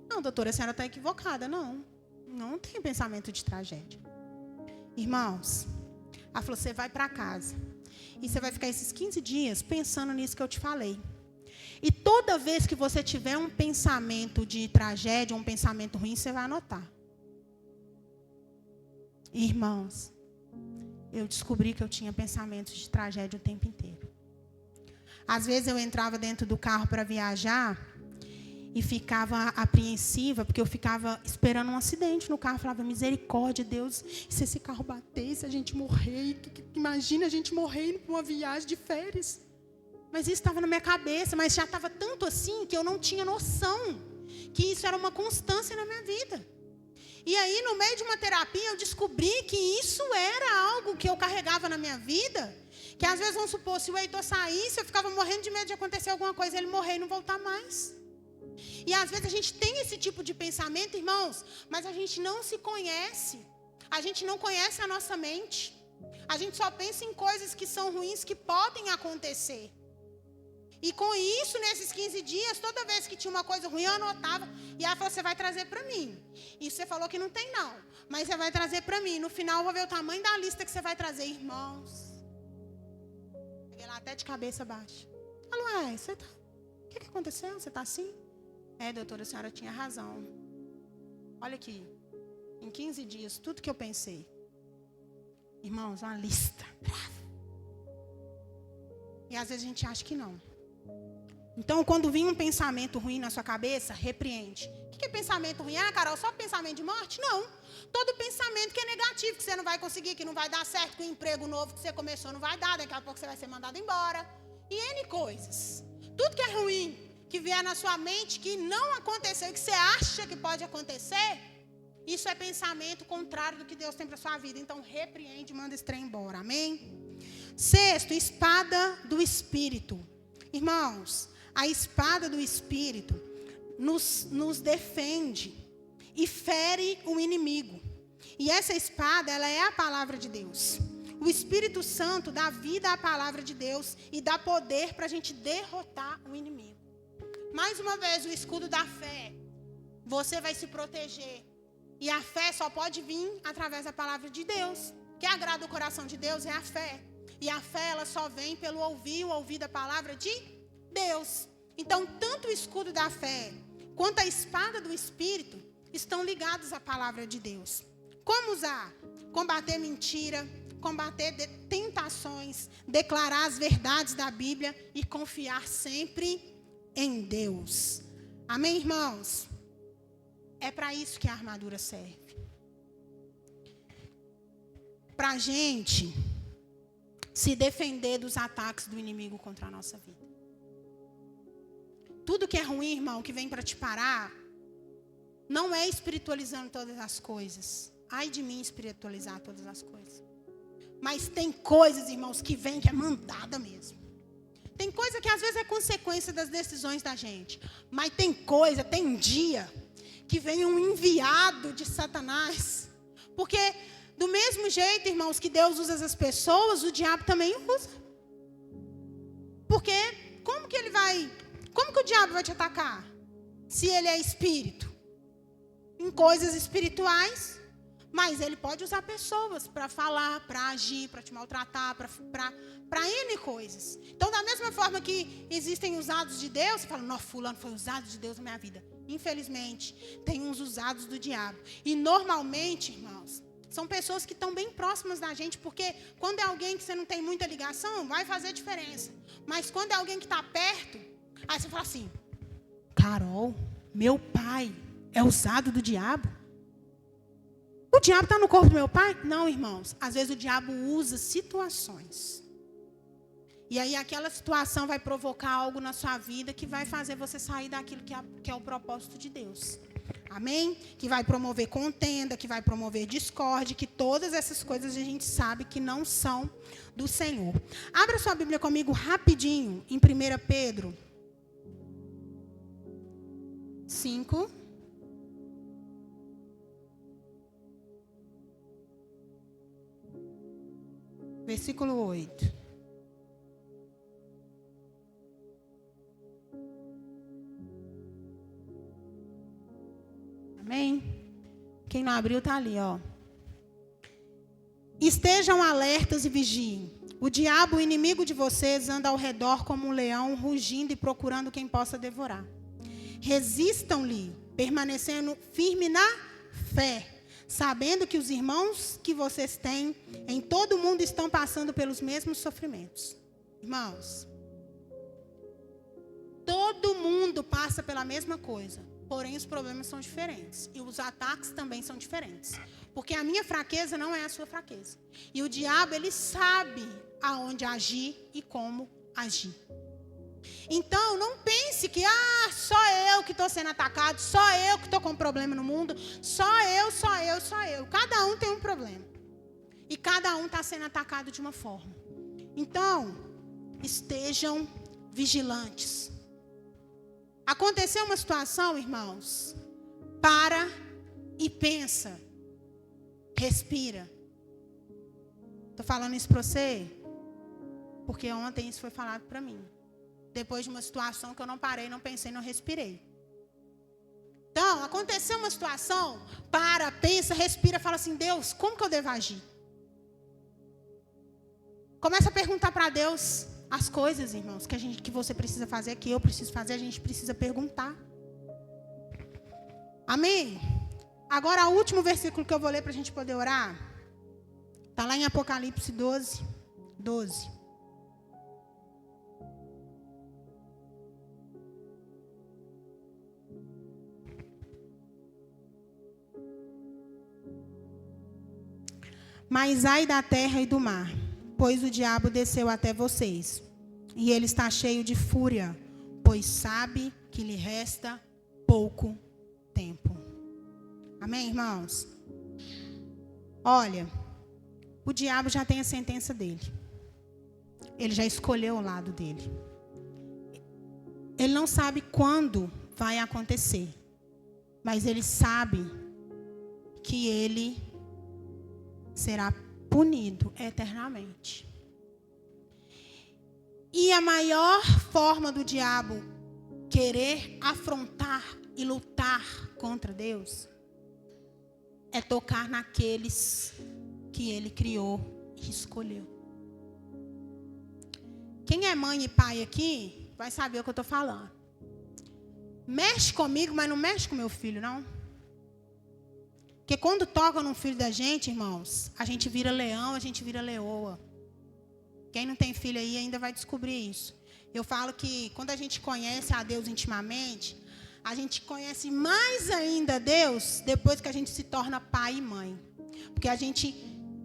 Não, doutora, a senhora está equivocada. Não tem pensamento de tragédia. Irmãos, ela falou, você vai para casa. E você vai ficar esses 15 dias pensando nisso que eu te falei. E toda vez que você tiver um pensamento de tragédia, um pensamento ruim, você vai anotar. Irmãos, eu descobri que eu tinha pensamentos de tragédia o tempo inteiro. Às vezes eu entrava dentro do carro para viajar e ficava apreensiva, porque eu ficava esperando um acidente no carro. Eu falava, misericórdia, Deus, se esse carro bater, se a gente morrer, imagina a gente morrer indo para uma viagem de férias. Mas isso estava na minha cabeça, mas já estava tanto assim que eu não tinha noção que isso era uma constância na minha vida. E aí, no meio de uma terapia, eu descobri que isso era algo que eu carregava na minha vida, que às vezes, vamos supor, se o Heitor saísse, eu ficava morrendo de medo de acontecer alguma coisa, ele morrer e não voltar mais. E às vezes a gente tem esse tipo de pensamento, irmãos, mas a gente não se conhece. A gente não conhece a nossa mente. A gente só pensa em coisas que são ruins, que podem acontecer. E com isso, nesses 15 dias, toda vez que tinha uma coisa ruim, eu anotava. E ela falou, você vai trazer para mim. Isso você falou que não tem não, mas você vai trazer para mim. No final eu vou ver o tamanho da lista que você vai trazer, irmãos. Peguei lá até de cabeça baixa. Falou, você tá... O que aconteceu? Você está assim? Doutora, a senhora tinha razão. Olha aqui. Em 15 dias, tudo que eu pensei. Irmãos, uma lista. E às vezes a gente acha que não. Então, quando vir um pensamento ruim na sua cabeça, repreende. O que é pensamento ruim? Carol, só pensamento de morte? Não. Todo pensamento que é negativo, que você não vai conseguir, que não vai dar certo, que o emprego novo que você começou não vai dar, daqui a pouco você vai ser mandado embora. E N coisas. Tudo que é ruim, que vier na sua mente, que não aconteceu, que você acha que pode acontecer, isso é pensamento contrário do que Deus tem para a sua vida. Então, repreende e manda esse trem embora. Amém? 6, espada do Espírito. Irmãos, a espada do Espírito nos defende e fere o inimigo. E essa espada, ela é a palavra de Deus. O Espírito Santo dá vida à palavra de Deus e dá poder para a gente derrotar o inimigo. Mais uma vez, o escudo da fé. Você vai se proteger. E a fé só pode vir através da palavra de Deus. O que agrada o coração de Deus é a fé. E a fé, ela só vem pelo ouvir da palavra de Deus. Então, tanto o escudo da fé quanto a espada do Espírito estão ligados à palavra de Deus. Como usar? Combater mentira, combater tentações, declarar as verdades da Bíblia e confiar sempre em Deus. Amém, irmãos? É para isso que a armadura serve. Para a gente se defender dos ataques do inimigo contra a nossa vida. Tudo que é ruim, irmão, que vem para te parar, não é espiritualizando todas as coisas. Ai de mim espiritualizar todas as coisas. Mas tem coisas, irmãos, que vem que é mandada mesmo. Tem coisa que às vezes é consequência das decisões da gente. Mas tem dia que vem um enviado de Satanás. Porque do mesmo jeito, irmãos, que Deus usa as pessoas, o diabo também usa. Porque como que o diabo vai te atacar? Se ele é espírito? Em coisas espirituais. Mas ele pode usar pessoas para falar, para agir, para te maltratar, para N coisas. Então, da mesma forma que existem usados de Deus, você fala, não, fulano foi usado de Deus na minha vida. Infelizmente, tem uns usados do diabo. E normalmente, irmãos, são pessoas que estão bem próximas da gente, porque quando é alguém que você não tem muita ligação, vai fazer diferença. Mas quando é alguém que está perto, aí você fala assim, Carol, meu pai é usado do diabo? O diabo está no corpo do meu pai? Não, irmãos. Às vezes o diabo usa situações. E aí aquela situação vai provocar algo na sua vida que vai fazer você sair daquilo que é o propósito de Deus. Amém? Que vai promover contenda, que vai promover discórdia, que todas essas coisas a gente sabe que não são do Senhor. Abra sua Bíblia comigo rapidinho em 1 Pedro 5. Versículo 8. Amém? Quem não abriu está ali, ó. Estejam alertas e vigiem. O diabo, o inimigo de vocês, anda ao redor como um leão, rugindo e procurando quem possa devorar. Resistam-lhe, permanecendo firme na fé, sabendo que os irmãos que vocês têm em todo o mundo estão passando pelos mesmos sofrimentos. Irmãos, todo mundo passa pela mesma coisa, porém os problemas são diferentes e os ataques também são diferentes, porque a minha fraqueza não é a sua fraqueza, e o diabo, ele sabe aonde agir e como agir. Então, não pense que só eu que estou sendo atacado, só eu que estou com problema no mundo, só eu. Cada um tem um problema. E cada um está sendo atacado de uma forma. Então, estejam vigilantes. Aconteceu uma situação, irmãos, para e pensa. Respira. Estou falando isso para você, porque ontem isso foi falado para mim. Depois de uma situação que eu não parei, não pensei, não respirei. Então, aconteceu uma situação, para, pensa, respira, fala assim, Deus, como que eu devo agir? Começa a perguntar para Deus as coisas, irmãos, que você precisa fazer, que eu preciso fazer, a gente precisa perguntar. Amém? Agora, o último versículo que eu vou ler para a gente poder orar, está lá em Apocalipse 12. Mas ai da terra e do mar, pois o diabo desceu até vocês, e ele está cheio de fúria, pois sabe que lhe resta pouco tempo. Amém, irmãos? Olha, o diabo já tem a sentença dele. Ele já escolheu o lado dele. Ele não sabe quando vai acontecer, mas ele sabe que ele será punido eternamente. E a maior forma do diabo querer afrontar e lutar contra Deus é tocar naqueles que ele criou e escolheu. Quem é mãe e pai aqui vai saber o que eu estou falando. Mexe comigo, mas não mexe com meu filho, não. Porque quando toca no filho da gente, irmãos, a gente vira leão, a gente vira leoa. Quem não tem filho aí ainda vai descobrir isso. Eu falo que quando a gente conhece a Deus intimamente, a gente conhece mais ainda a Deus depois que a gente se torna pai e mãe. Porque a gente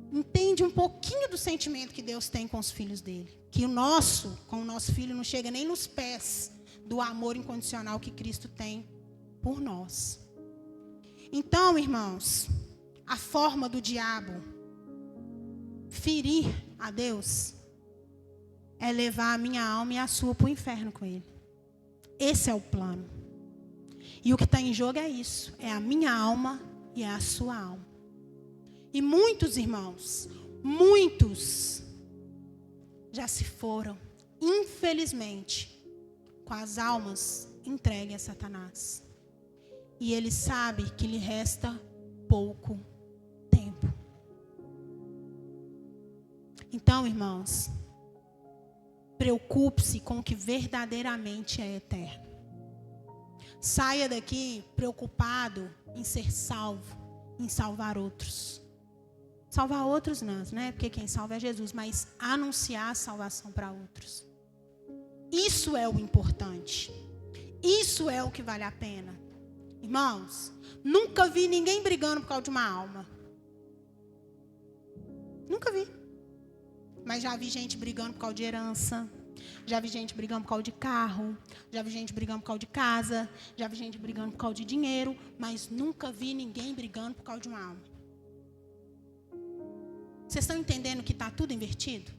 entende um pouquinho do sentimento que Deus tem com os filhos dele. Que com o nosso filho, não chega nem nos pés do amor incondicional que Cristo tem por nós. Então, irmãos, a forma do diabo ferir a Deus é levar a minha alma e a sua para o inferno com ele. Esse é o plano. E o que está em jogo é isso. É a minha alma e a sua alma. E muitos, irmãos, muitos já se foram, infelizmente, com as almas entregues a Satanás. E ele sabe que lhe resta pouco tempo. Então, irmãos, preocupe-se com o que verdadeiramente é eterno. Saia daqui preocupado em ser salvo, em salvar outros. Salvar outros não, né? Porque quem salva é Jesus, mas anunciar a salvação para outros. Isso é o importante. Isso é o que vale a pena. Irmãos, nunca vi ninguém brigando por causa de uma alma. Nunca vi. Mas já vi gente brigando por causa de herança. Já vi gente brigando por causa de carro. Já vi gente brigando por causa de casa. Já vi gente brigando por causa de dinheiro. Mas nunca vi ninguém brigando por causa de uma alma. Vocês estão entendendo que está tudo invertido?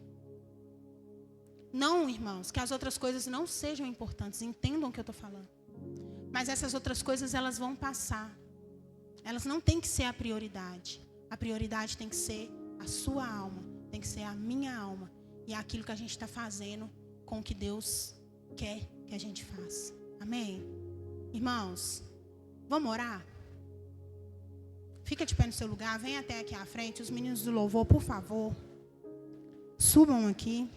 Não, irmãos, que as outras coisas não sejam importantes. Entendam o que eu estou falando. Mas essas outras coisas, elas vão passar. Elas não têm que ser a prioridade. A prioridade tem que ser a sua alma. Tem que ser a minha alma. E é aquilo que a gente está fazendo com o que Deus quer que a gente faça. Amém? Irmãos, vamos orar? Fica de pé no seu lugar. Vem até aqui à frente. Os meninos do louvor, por favor. Subam aqui.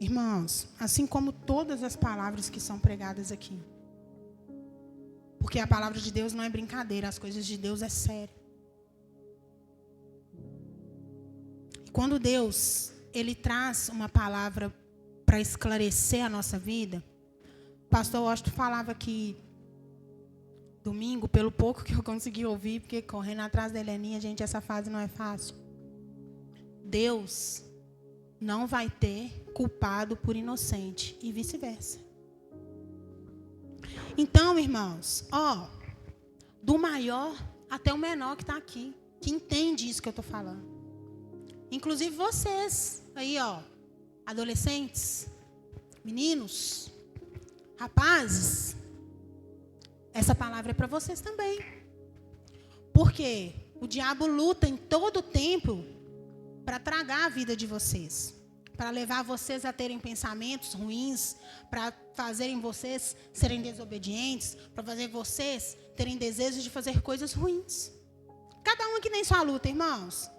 Irmãos, assim como todas as palavras que são pregadas aqui. Porque a palavra de Deus não é brincadeira, as coisas de Deus é sério. E quando Deus, Ele traz uma palavra para esclarecer a nossa vida, o pastor Washington falava que domingo, pelo pouco que eu consegui ouvir, porque correndo atrás da Heleninha, gente, essa fase não é fácil. Deus não vai ter culpado por inocente e vice-versa. Então, irmãos, do maior até o menor que está aqui, que entende isso que eu estou falando. Inclusive vocês, aí, adolescentes, meninos, rapazes, essa palavra é para vocês também. Porque o diabo luta em todo o tempo para tragar a vida de vocês. Para levar vocês a terem pensamentos ruins, para fazerem vocês serem desobedientes, para fazer vocês terem desejos de fazer coisas ruins. Cada um que nem sua luta, irmãos.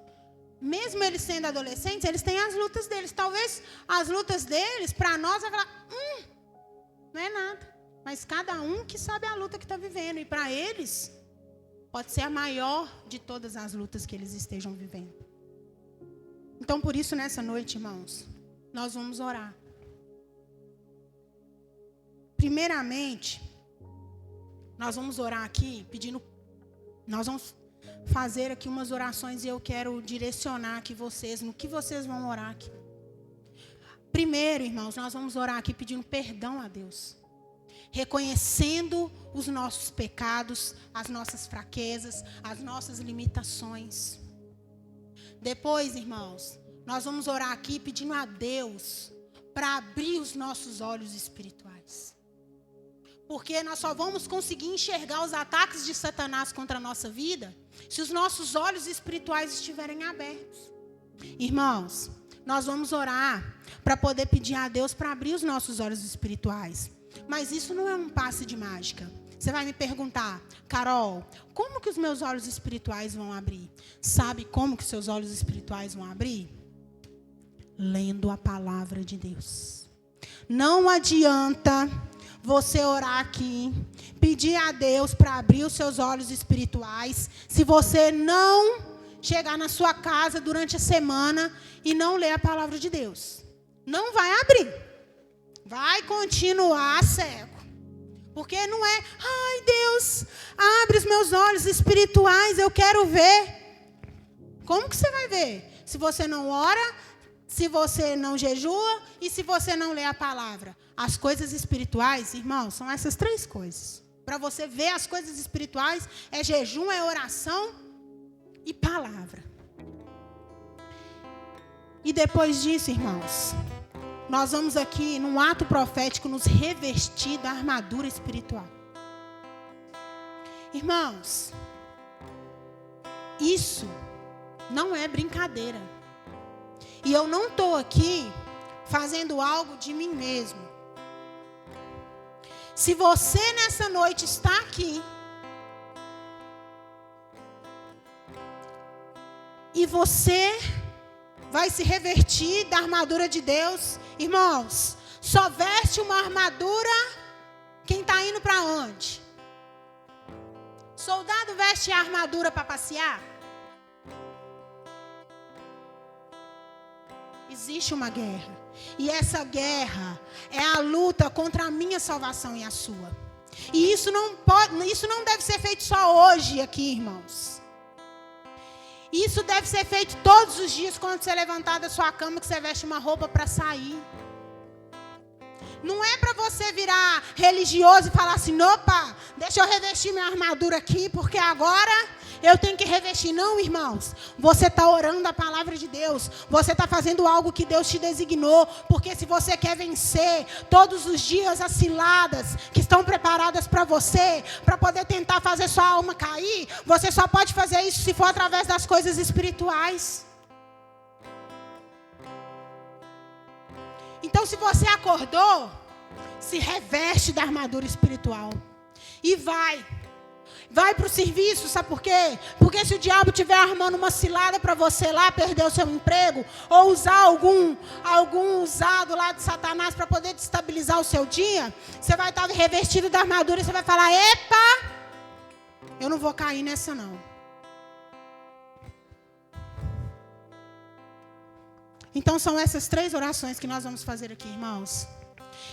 Mesmo eles sendo adolescentes, eles têm as lutas deles. Talvez as lutas deles, para nós, vai falar, não é nada. Mas cada um que sabe a luta que está vivendo. E para eles, pode ser a maior de todas as lutas que eles estejam vivendo. Então, por isso, nessa noite, irmãos, nós vamos orar. Primeiramente, nós vamos orar aqui, nós vamos fazer aqui umas orações e eu quero direcionar aqui vocês, no que vocês vão orar aqui. Primeiro, irmãos, nós vamos orar aqui pedindo perdão a Deus. Reconhecendo os nossos pecados, as nossas fraquezas, as nossas limitações. Depois, irmãos, nós vamos orar aqui pedindo a Deus para abrir os nossos olhos espirituais. Porque nós só vamos conseguir enxergar os ataques de Satanás contra a nossa vida se os nossos olhos espirituais estiverem abertos. Irmãos, nós vamos orar para poder pedir a Deus para abrir os nossos olhos espirituais. Mas isso não é um passe de mágica. Você vai me perguntar, Carol, como que os meus olhos espirituais vão abrir? Sabe como que seus olhos espirituais vão abrir? Lendo a palavra de Deus. Não adianta você orar aqui, pedir a Deus para abrir os seus olhos espirituais, se você não chegar na sua casa durante a semana e não ler a palavra de Deus. Não vai abrir. Vai continuar cego. Porque não é, ai Deus, abre os meus olhos espirituais, eu quero ver. Como que você vai ver? Se você não ora, se você não jejua e se você não lê a palavra. As coisas espirituais, irmãos, são essas três coisas. Para você ver as coisas espirituais, é jejum, é oração e palavra. E depois disso, irmãos, nós vamos aqui, num ato profético, nos revestir da armadura espiritual. Irmãos, isso não é brincadeira. E eu não estou aqui fazendo algo de mim mesmo. Se você nessa noite está aqui e você vai se revertir da armadura de Deus, irmãos, só veste uma armadura quem está indo para onde? Soldado veste a armadura para passear? Existe uma guerra. E essa guerra é a luta contra a minha salvação e a sua. E isso não deve ser feito só hoje aqui, irmãos. Isso deve ser feito todos os dias quando você levantar da sua cama, que você veste uma roupa para sair. Não é para você virar religioso e falar assim, opa, deixa eu revestir minha armadura aqui, porque agora eu tenho que revestir. Não, irmãos, você está orando a palavra de Deus, você está fazendo algo que Deus te designou, porque se você quer vencer todos os dias as ciladas que estão preparadas para você, para poder tentar fazer sua alma cair, você só pode fazer isso se for através das coisas espirituais. Então, se você acordou, se reveste da armadura espiritual e vai Vai para o serviço, sabe por quê? Porque se o diabo estiver armando uma cilada para você lá, perder o seu emprego, ou usar algum usado lá de Satanás para poder destabilizar o seu dia, você vai estar revestido da armadura e você vai falar, epa, eu não vou cair nessa não. Então são essas 3 orações que nós vamos fazer aqui, irmãos.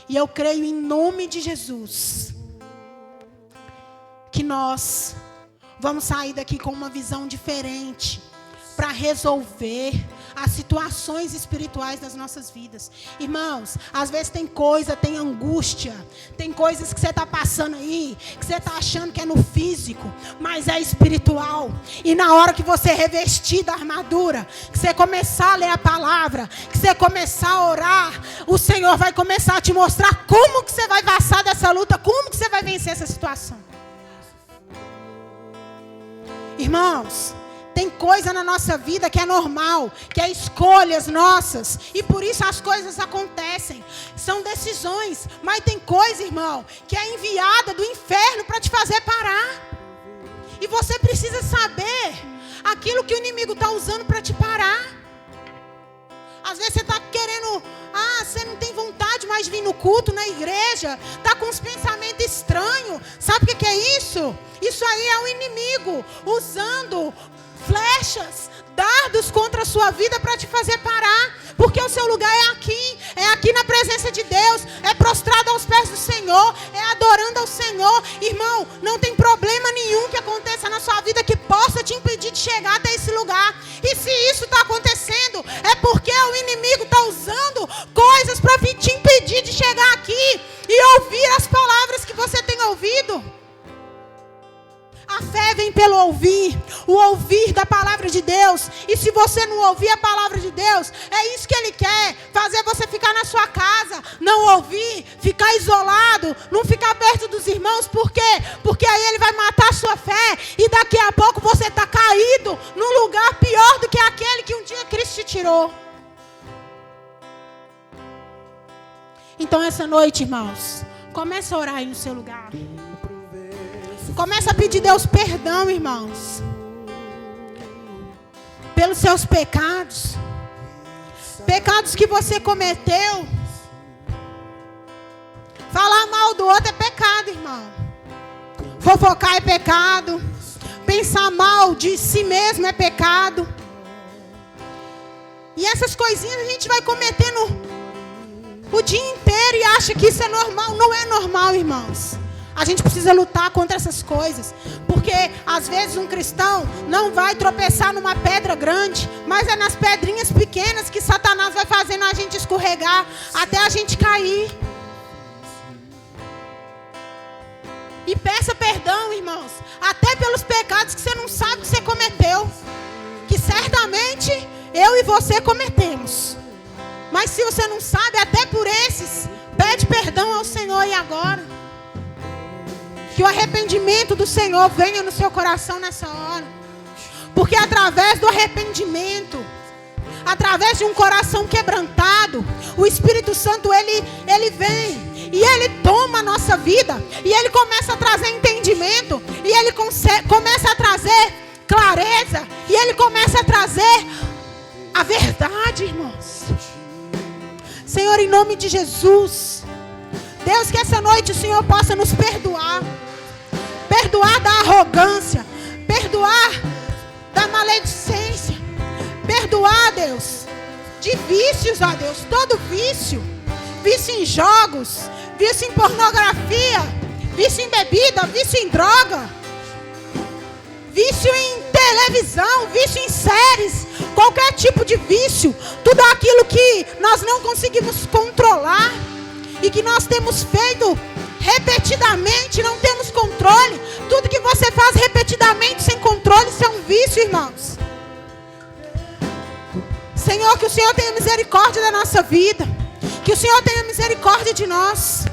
E eu creio em nome de Jesus que nós vamos sair daqui com uma visão diferente para resolver as situações espirituais das nossas vidas. Irmãos, às vezes tem angústia, tem coisas que você está passando aí, que você está achando que é no físico, mas é espiritual. E na hora que você revestir da armadura, que você começar a ler a palavra, que você começar a orar, o Senhor vai começar a te mostrar como que você vai passar dessa luta, como que você vai vencer essa situação. Irmãos, tem coisa na nossa vida que é normal, que é escolhas nossas, e por isso as coisas acontecem. São decisões, mas tem coisa, irmão, que é enviada do inferno para te fazer parar. E você precisa saber aquilo que o inimigo está usando para te parar. Às vezes você está querendo, você não tem vontade mais de vir no culto, na igreja, está com uns pensamentos estranhos. Sabe o que é isso? Isso aí é o inimigo usando flechas, dardos contra a sua vida para te fazer parar. Porque o seu lugar é aqui na presença de Deus, é prostrado aos pés do Senhor, é adorando ao Senhor. Irmão, não tem problema nenhum que aconteça na sua vida que possa te impedir de chegar até esse lugar. E se isso está acontecendo, é porque o inimigo está usando coisas para te impedir de chegar aqui e ouvir as palavras que você tem ouvido. A fé vem pelo ouvir, o ouvir da palavra de Deus. E se você não ouvir a palavra de Deus, é isso que Ele quer, fazer você ficar na sua casa, não ouvir, ficar isolado, não ficar perto dos irmãos. Por quê? Porque aí Ele vai matar a sua fé, e daqui a pouco você está caído num lugar pior do que aquele que um dia Cristo te tirou. Então essa noite, irmãos, começa a orar aí no seu lugar. Começa a pedir a Deus perdão, irmãos, pelos seus pecados. Pecados que você cometeu. Falar mal do outro é pecado, irmão. Fofocar é pecado. Pensar mal de si mesmo é pecado. E essas coisinhas a gente vai cometendo o dia inteiro e acha que isso é normal. Não é normal, irmãos. A gente precisa lutar contra essas coisas. Porque às vezes um cristão não vai tropeçar numa pedra grande, mas é nas pedrinhas pequenas que Satanás vai fazendo a gente escorregar até a gente cair. E peça perdão, irmãos, até pelos pecados que você não sabe que você cometeu, que certamente eu e você cometemos. Mas se você não sabe, até por esses, pede perdão ao Senhor e agora. Que o arrependimento do Senhor venha no seu coração nessa hora. Porque através do arrependimento, através de um coração quebrantado, o Espírito Santo, ele vem e ele toma a nossa vida. E ele começa a trazer entendimento. E ele começa a trazer clareza. E ele começa a trazer a verdade, irmãos. Senhor, em nome de Jesus, Deus, que essa noite o Senhor possa nos perdoar. Perdoar da arrogância. Perdoar da maledicência. Perdoar, Deus, de vícios, ó Deus. Todo vício. Vício em jogos. Vício em pornografia. Vício em bebida. Vício em droga. Vício em televisão. Vício em séries. Qualquer tipo de vício. Tudo aquilo que nós não conseguimos controlar. E que nós temos feito repetidamente, não temos controle. Tudo que você faz repetidamente sem controle, isso é um vício, irmãos. Senhor, que o Senhor tenha misericórdia da nossa vida. Que o Senhor tenha misericórdia de nós.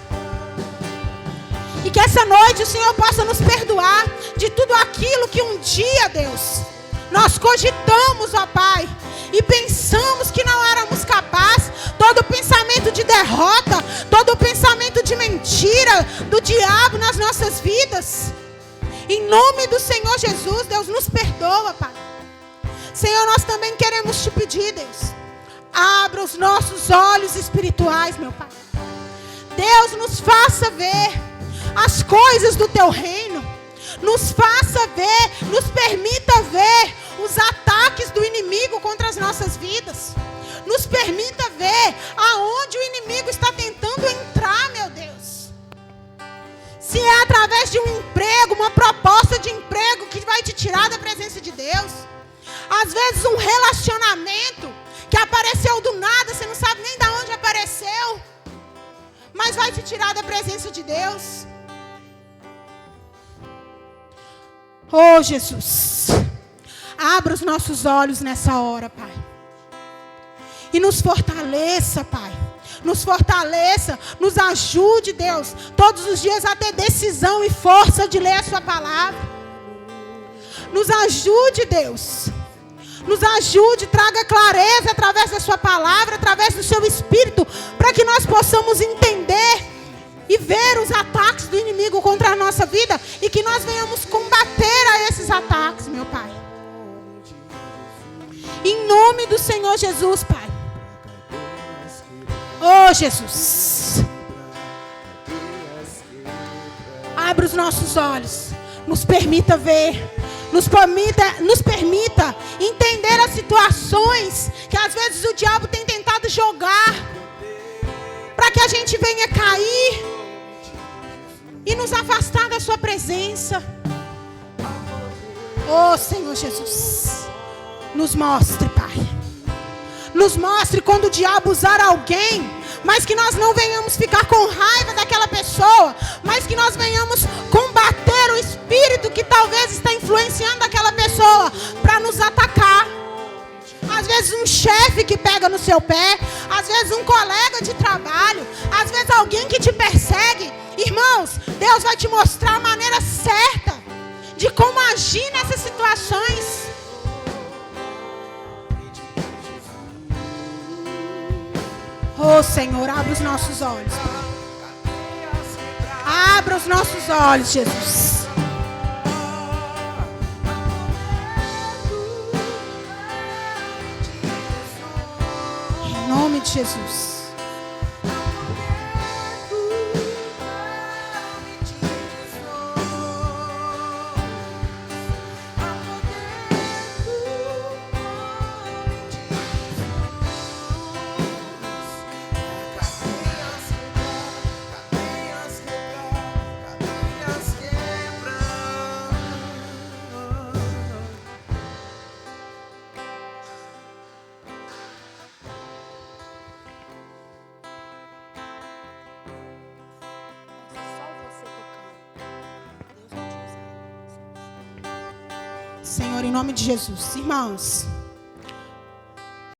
E que essa noite o Senhor possa nos perdoar de tudo aquilo que um dia, Deus, nós cogitamos, ó Pai, e pensamos que não éramos capazes. Todo pensamento de derrota, todo pensamento de mentira do diabo nas nossas vidas. Em nome do Senhor Jesus, Deus, nos perdoa, Pai. Senhor, nós também queremos te pedir, Deus, abra os nossos olhos espirituais, meu Pai. Deus, nos faça ver as coisas do teu reino. Nos faça ver, nos permita ver os ataques do inimigo contra as nossas vidas. Nos permita ver aonde o inimigo está tentando entrar, meu Deus. Se é através de um emprego, uma proposta de emprego que vai te tirar da presença de Deus. Às vezes um relacionamento que apareceu do nada, você não sabe nem de onde apareceu, mas vai te tirar da presença de Deus. Oh, Jesus, abra os nossos olhos nessa hora, Pai. E nos fortaleça, Pai. Nos fortaleça, nos ajude, Deus, todos os dias a ter decisão e força de ler a sua palavra. Nos ajude, Deus. Nos ajude, traga clareza através da sua palavra, através do seu Espírito, para que nós possamos entender e ver os ataques do inimigo contra a nossa vida e que nós venhamos combater a esses ataques, meu Pai. Em nome do Senhor Jesus, Pai. Oh, Jesus. Abra os nossos olhos. Nos permita ver. Nos permita entender as situações que às vezes o diabo tem tentado jogar para que a gente venha cair e nos afastar da sua presença. Oh, Senhor Jesus, nos mostre, Pai. Nos mostre quando o diabo usar alguém, mas que nós não venhamos ficar com raiva daquela pessoa, mas que nós venhamos combater o espírito que talvez está influenciando aquela pessoa para nos atacar. Às vezes um chefe que pega no seu pé, às vezes um colega de trabalho, às vezes alguém que te persegue. Irmãos, Deus vai te mostrar a maneira certa de como agir nessas situações. Oh, Senhor, abre os nossos olhos. Abra os nossos olhos, Jesus. Em nome de Jesus. Senhor, em nome de Jesus, irmãos.